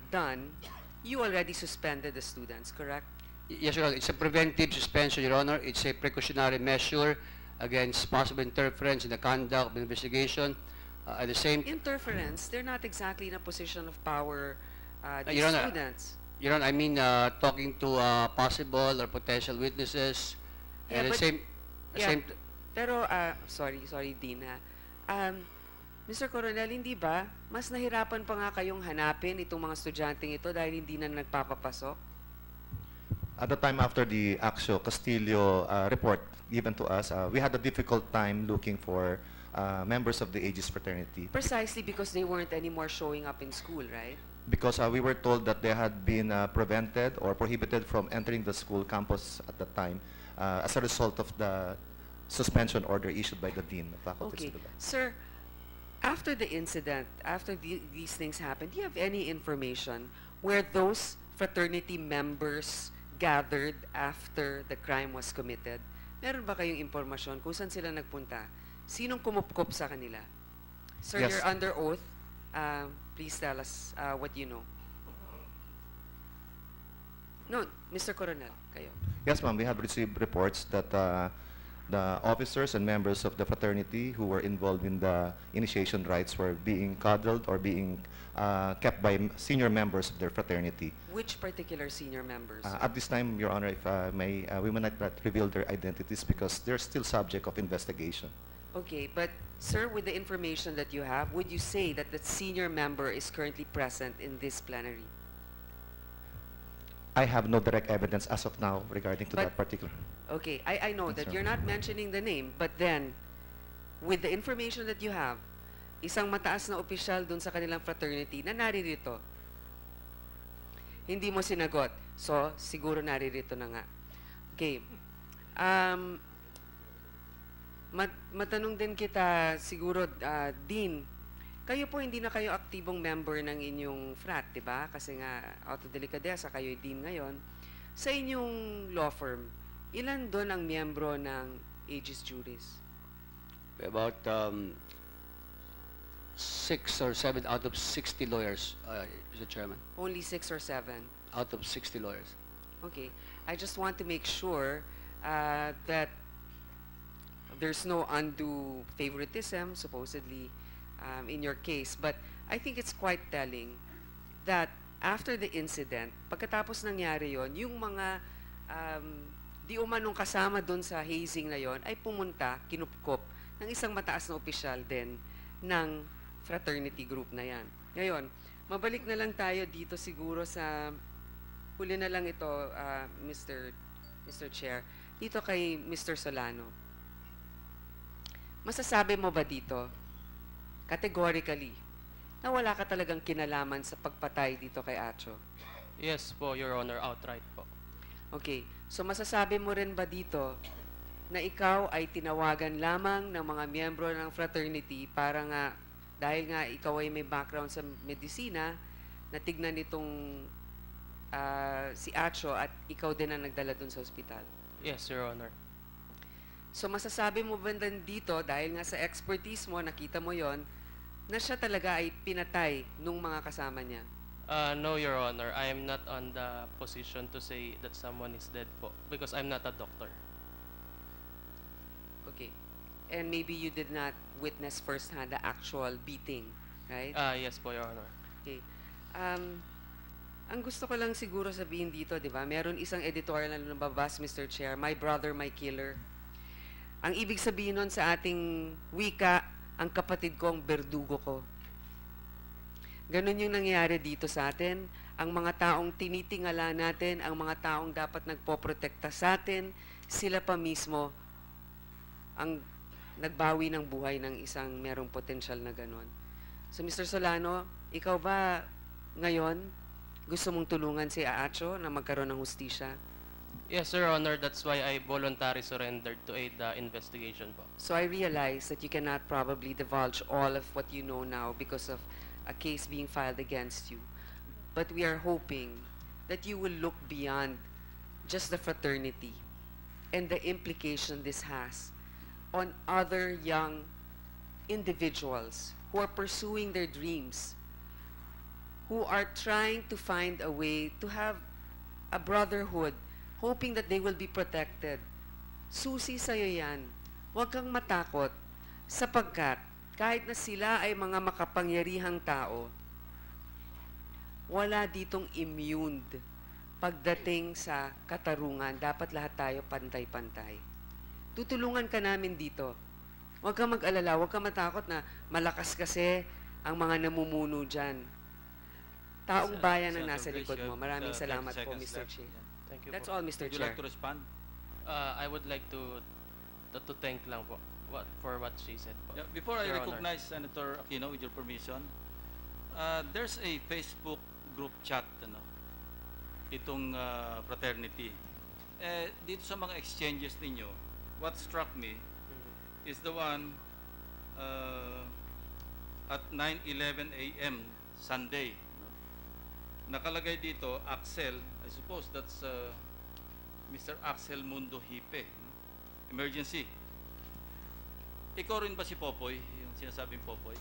done, you already suspended the students, correct? Yes, Your Honor. It's a preventive suspension, Your Honor. It's a precautionary measure against possible interference in the conduct of the investigation. At the same Interference, they're not exactly in a position of power, these Your Honor, students. Your Honor, I mean talking to possible or potential witnesses. Yeah, And at but- the same, Yeah, same pero, sorry, Dean, ha. Mr. Coronel, hindi ba mas nahirapan pa nga kayong hanapin itong mga estudyanteng ito dahil hindi na nagpapapasok? At the time after the Axio Castillo report given to us, we had a difficult time looking for members of the Aegis fraternity. Precisely because they weren't anymore showing up in school, right? Because we were told that they had been prevented or prohibited from entering the school campus at that time as a result of the suspension order issued by the Dean of Faculty. Okay. Sir, After the incident, after these things happened, do you have any information where those fraternity members gathered after the crime was committed? Meron ba kayong impormasyon kung saan sila nagpunta? Sinong kumupkop sa kanila? Sir, Yes. you're under oath. Please tell us what you know. No, Mr. Coronel, kayo. Yes, ma'am. We have received reports that the officers and members of the fraternity who were involved in the initiation rites were being coddled or being kept by senior members of their fraternity. Which particular senior members? At this time, Your Honor, if may, we will not reveal their identities because they're still subject of investigation. Okay, but sir, with the information that you have, would you say that the senior member is currently present in this plenary? I have no direct evidence as of now regarding to But- that particular. Okay, I know that you're not mentioning the name, but then, with the information that you have, isang mataas na opisyal dun sa kanilang fraternity na naririto. Hindi mo sinagot. So, siguro naririto na nga. Okay. Matanong din kita, siguro, Dean, kayo po hindi na kayo aktibong member ng inyong frat, di ba? Kasi nga, out of delicadeza, kayo'y Dean ngayon. Sa inyong law firm, ilan doon ang miyembro ng Aegis Juris? About 6 or 7 out of 60 lawyers, Mr. Chairman. Only 6 or 7? Out of 60 lawyers. Okay. I just want to make sure that there's no undue favoritism, supposedly, in your case. But I think it's quite telling that after the incident, pagkatapos nangyari yon, yung mga di umanong kasama doon sa hazing na yon ay pumunta, kinupkop ng isang mataas na opisyal din ng fraternity group na yan. Ngayon, mabalik na lang tayo dito siguro sa huli na lang ito, Mr. Chair, dito kay Mr. Solano. Masasabi mo ba dito, categorically, na wala ka talagang kinalaman sa pagpatay dito kay Atio? Yes po, Your Honor, outright po. Okay. So masasabi mo rin ba dito na ikaw ay tinawagan lamang ng mga miyembro ng fraternity para nga, dahil nga ikaw ay may background sa medisina, na tignan itong si Atio at ikaw din ang nagdala dun sa ospital? Yes, Your Honor. So masasabi mo ba din dito, dahil nga sa expertise mo, nakita mo yon, na siya talaga ay pinatay nung mga kasama niya? No, Your Honor. I am not on the position to say that someone is dead po because I'm not a doctor. Okay. And maybe you did not witness firsthand the actual beating, right? Yes po, Your Honor. Okay. Ang gusto ko lang siguro sabihin dito, di ba? Meron isang editorial na lumabas, Mr. Chair, My Brother, My Killer. Ang ibig sabihin nun sa ating wika, ang kapatid ko, ang berdugo ko. Ganon yung nangyayari dito sa atin. Ang mga taong tinitingala natin, ang mga taong dapat nagpoprotekta sa atin, sila pa mismo ang nagbawi ng buhay ng isang merong potensyal na ganon. So Mr. Solano, ikaw ba ngayon gusto mong tulungan si Atio na magkaroon ng hustisya? Yes, Your Honor. That's why I voluntarily surrendered to aid the investigation po. So I realize that you cannot probably divulge all of what you know now because of a case being filed against you. But we are hoping that you will look beyond just the fraternity and the implication this has on other young individuals who are pursuing their dreams, who are trying to find a way to have a brotherhood, hoping that they will be protected. Susi sa'yo yan. Huwag kang matakot sapagkat kahit na sila ay mga makapangyarihang tao, wala ditong immune pagdating sa katarungan. Dapat lahat tayo pantay-pantay. Tutulungan ka namin dito. Huwag kang mag-alala, huwag kang matakot na malakas kasi ang mga namumuno dyan. Taong bayan ang nasa likod mo. Maraming salamat po, Mr. Chair. Thank you That's po. all, Mr. Would you Chair. like to respond? I would like to thank lang po for what she said po. Yeah, before I Your Honor. recognize Senator Aquino, with your permission, there's a Facebook group chat, itong fraternity. Dito sa mga exchanges ninyo, what struck me is the one at 9:11 a.m. Sunday. No? Nakalagay dito, Axel, I suppose that's Mr. Axel Mundo Hipe. No? Emergency. Ikaw rin ba si Popoy, yung sinasabing Popoy?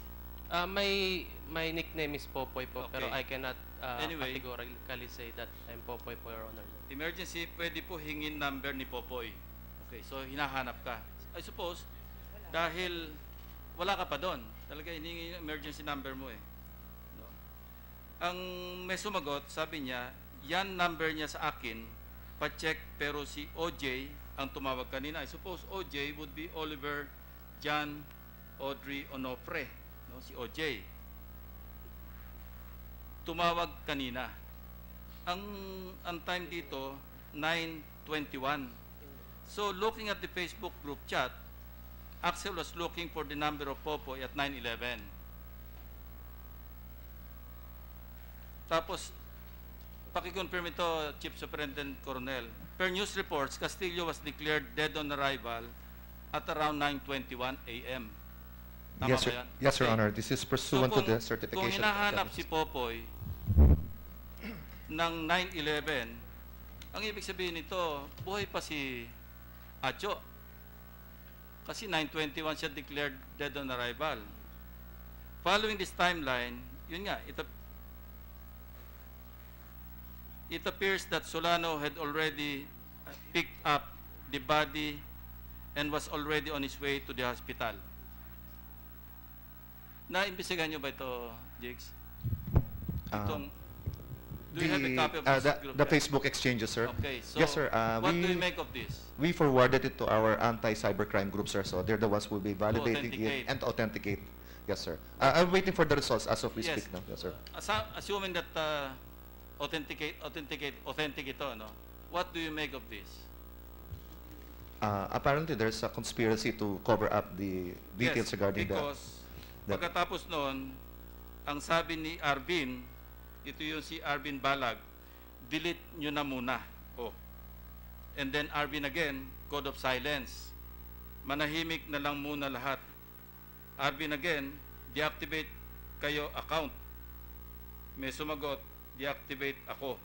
My nickname is Popoy po, Okay. pero I cannot Anyway. categorically say that I'm Popoy po, Your Honor. Emergency, pwede po hingin number ni Popoy. Okay, so hinahanap ka. I suppose, dahil wala ka pa doon, talaga hiningi yung emergency number mo eh. No? Ang may sumagot, sabi niya, yan number niya sa akin, pa-check, pero si OJ ang tumawag kanina. I suppose OJ would be Oliver John Audrey Onofre, no? Si OJ. Tumawag kanina. Ang time dito 9:21. So looking at the Facebook group chat, Axel was looking for the number of Popoy at 9:11. Tapos paki-confirm ito, Chief Superintendent Coronel. Per news reports, Castillo was declared dead on arrival at around 9:21 a.m. Tama Yes, ba sir. yan? Yes, Your Okay. Honor. This is pursuant to the certification. Kung hinahanap si Popoy ng 9:11, ang ibig sabihin nito, buhay pa si Atio. Kasi 9:21 siya declared dead on arrival. Following this timeline, yun nga, it appears that Solano had already picked up the body and was already on his way to the hospital. Na-imbestigahan nyo ba ito, Jigs? Do you have a copy of this group the chat? Facebook exchanges, sir. Okay, so Yes, sir. what do you make of this? We forwarded it to our anti-cybercrime group, sir. So they're the ones who will be validating authenticate. it and to authenticate. Yes, sir. I'm waiting for the results as of we Yes. speak now. Yes, sir. Assuming that authentic ito, no? What do you make of this? Apparently, there's a conspiracy to cover up the details Yes, regarding because that. pagkatapos noon, ang sabi ni Arvin, ito yung si Arvin Balag, delete nyo na muna. Oh. And then Arvin again, code of silence. Manahimik na lang muna lahat. Arvin again, deactivate kayo account. May sumagot, deactivate ako.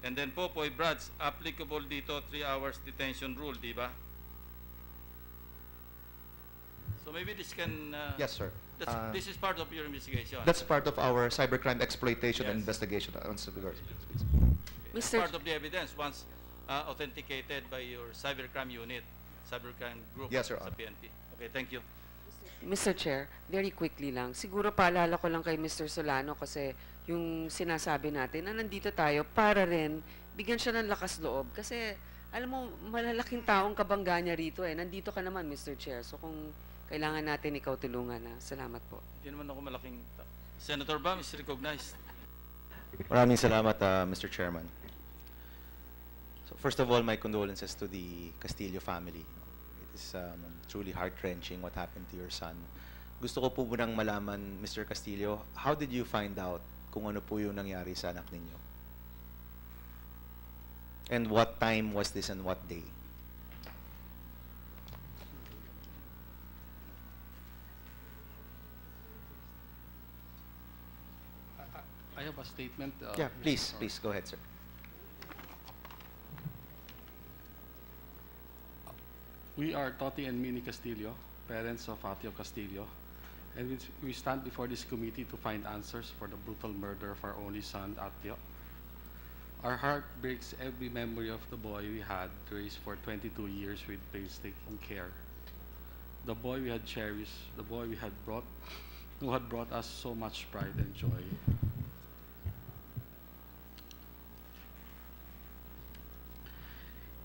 And then Popoy, Brads, applicable dito 3 hours detention rule, di ba? So maybe this can... Yes, sir. this is part of your investigation. That's part of our cybercrime exploitation and Yes. investigation. It's part of the evidence once authenticated by your cybercrime unit, cybercrime group Yes, Your sa Honor. PNP. Okay, thank you. Mr. Chair, very quickly lang. Siguro paalala ko lang kay Mr. Solano kasi yung sinasabi natin na nandito tayo para rin bigyan siya ng lakas loob. Kasi alam mo, malalaking taong kabangga niya rito eh. Nandito ka naman, Mr. Chair. So kung kailangan natin ikaw tulungan na. Salamat po. Hindi naman ako malaking... Senator Bam is recognized. Maraming salamat, Mr. Chairman. So first of all, my condolences to the Castillo family. It is truly heart-wrenching what happened to your son. Gusto ko po munang malaman, Mr. Castillo, how did you find out kung ano po yung nangyari sa anak ninyo? And what time was this and what day? I have a statement. Yeah, please, Mr. please, go ahead, sir. We are Toti and Minnie Castillo, parents of Atio Castillo, and we stand before this committee to find answers for the brutal murder of our only son, Atio. Our heart breaks every memory of the boy we had raised for 22 years with painstaking care. The boy we had cherished, the boy who had brought us so much pride and joy.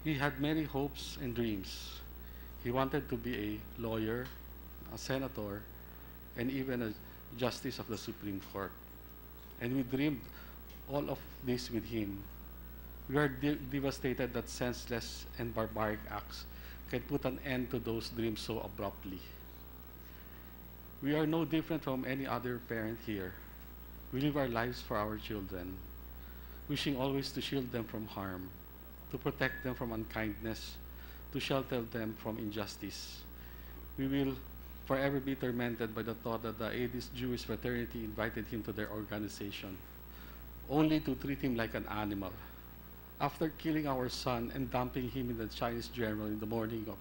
He had many hopes and dreams. He wanted to be a lawyer, a senator, and even a justice of the Supreme Court. And we dreamed all of this with him. We are devastated that senseless and barbaric acts can put an end to those dreams so abruptly. We are no different from any other parent here. We live our lives for our children, wishing always to shield them from harm, to protect them from unkindness, to shelter them from injustice. We will forever be tormented by the thought that the Aedis Jewish fraternity invited him to their organization, only to treat him like an animal. After killing our son and dumping him in the Chinese general in the morning of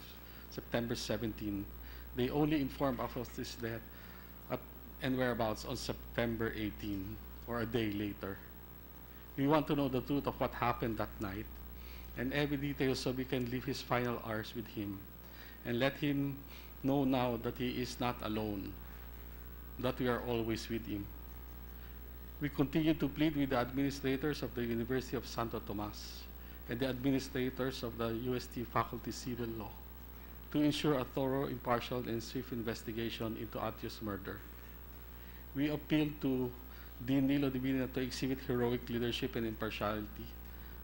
September 17, they only informed us of his death and whereabouts on September 18, or a day later. We want to know the truth of what happened that night and every detail so we can live his final hours with him and let him know now that he is not alone, that we are always with him. We continue to plead with the administrators of the University of Santo Tomas and the administrators of the UST Faculty Civil Law to ensure a thorough, impartial, and swift investigation into Atio's murder. We appeal to Dean Nilo Divina to exhibit heroic leadership and impartiality,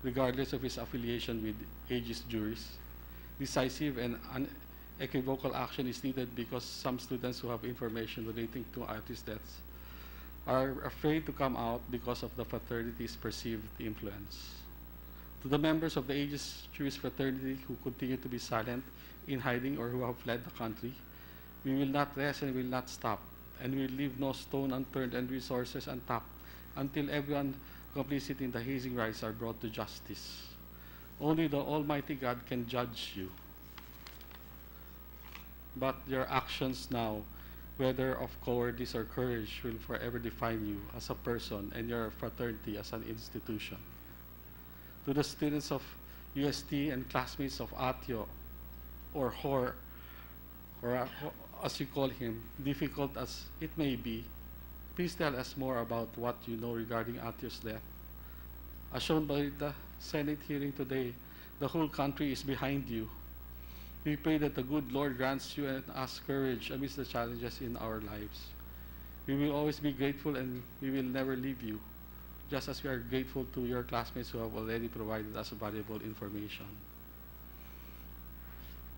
regardless of his affiliation with Aegis Juris. Decisive and unequivocal action is needed because some students who have information relating to Atio's deaths are afraid to come out because of the fraternity's perceived influence. To the members of the Aegis Jewish fraternity who continue to be silent, in hiding, or who have fled the country, we will not rest and will not stop, and we will leave no stone unturned and resources untapped until everyone complicit in the hazing riots are brought to justice. Only the Almighty God can judge you. But your actions now, whether of cowardice or courage, will forever define you as a person and your fraternity as an institution. To the students of UST and classmates of Atio, or Hor, or as you call him, difficult as it may be, please tell us more about what you know regarding Atio's death. As shown by the Senate hearing today, the whole country is behind you. We pray that the good Lord grants you and us courage amidst the challenges in our lives. We will always be grateful and we will never leave you, just as we are grateful to your classmates who have already provided us valuable information.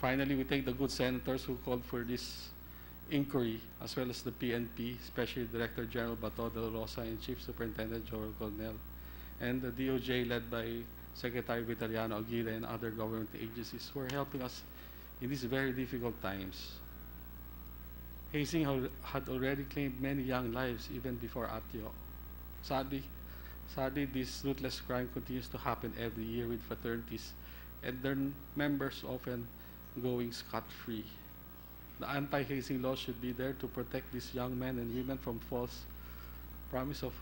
Finally, we thank the good senators who called for this inquiry, as well as the PNP, especially Director General Bato de la Rosa and Chief Superintendent Joel Colonel, and the DOJ led by Secretary Vitaliano Aguirre and other government agencies who are helping us in these very difficult times. Hazing had already claimed many young lives even before Atio. Sadly, this ruthless crime continues to happen every year with fraternities and their members often going scot-free. The anti-hazing law should be there to protect these young men and women from false promise of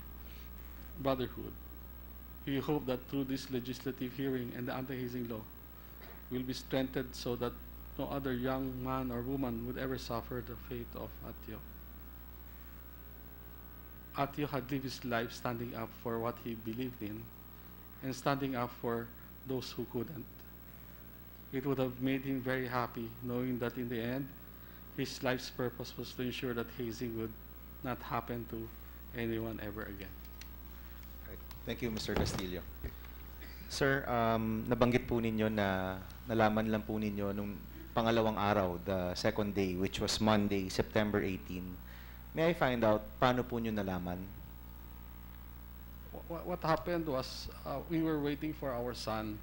brotherhood. We hope that through this legislative hearing and the anti-hazing law will be strengthened so that no other young man or woman would ever suffer the fate of Atio. Atio had lived his life standing up for what he believed in and standing up for those who couldn't. It would have made him very happy knowing that in the end, his life's purpose was to ensure that hazing would not happen to anyone ever again. Right. Thank you, Mr. Castillo. Sir, nabanggit po ninyo na nalaman lang po ninyo nung pangalawang araw, the second day, which was Monday, September 18. May I find out, paano po nyo nalaman? What happened was, we were waiting for our son.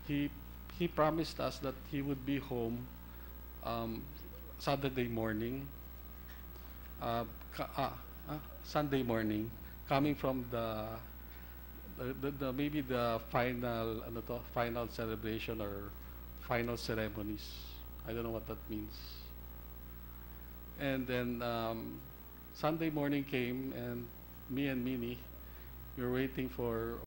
He promised us that he would be home Saturday morning, Sunday morning, coming from the maybe the final celebration or final ceremonies. I don't know what that means. And then Sunday morning came, and me and Minnie, we were waiting for